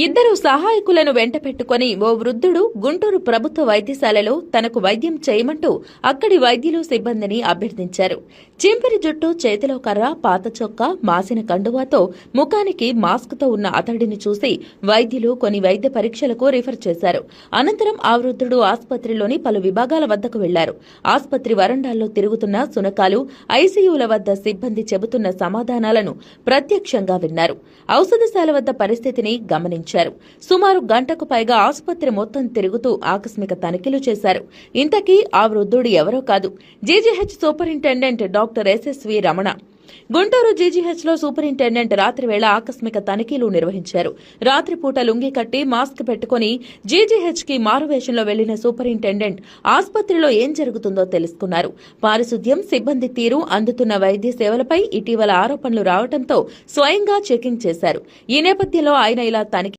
ఇద్దరు సహాయకులను వెంటపెట్టుకుని ఓ వృద్ధుడు గుంటూరు ప్రభుత్వ వైద్యశాలలో తనకు వైద్యం చేయమంటూ అక్కడి వైద్యులు సిబ్బందిని అభ్యర్థించారు. చింపిరి జుట్టు, చేతిలో కర్ర, పాత చొక్కా, మాసిన కండువాతో ముఖానికి మాస్క్తో ఉన్న అతడిని చూసి వైద్యులు కొన్ని వైద్య పరీక్షలకు రిఫర్ చేశారు. అనంతరం ఆ వృద్ధుడు ఆసుపత్రిలోని పలు విభాగాల వద్దకు వెళ్లారు. ఆసుపత్రి వరండాల్లో తిరుగుతున్న సునకాలు, ఐసీయూల వద్ద సిబ్బంది చెబుతున్న సమాధానాలను ప్రత్యక్షంగా విన్నారు. ఔషధశాల వద్ద పరిస్థితిని గమనించారు. సుమారు గంటకు పైగా ఆసుపత్రి మొత్తం తిరుగుతూ ఆకస్మిక తనిఖీలు చేశారు. ఇంతకీ ఆ వృద్ధుడు ఎవరో కాదు, GGH superintendent doctor SSV Ramana. Guntur జీజీహెచ్లో సూపరింటెండెంట్ రాత్రివేళ ఆకస్మిక తనిఖీలు నిర్వహించారు. రాత్రిపూట లుంగి కట్టి మాస్క్ పెట్టుకుని జీజీహెచ్కి మారువేషంలో వెళ్లిన సూపరింటెండెంట్ ఆసుపత్రిలో ఏం జరుగుతుందో తెలుసుకున్నారు. పారిశుద్ధ్యం, సిబ్బంది తీరు, అందుతున్న వైద్య సేవలపై ఇటీవల ఆరోపణలు రావడంతో స్వయంగా చెకింగ్ చేశారు. ఈ నేపథ్యంలో ఆయన ఇలా తనిఖీ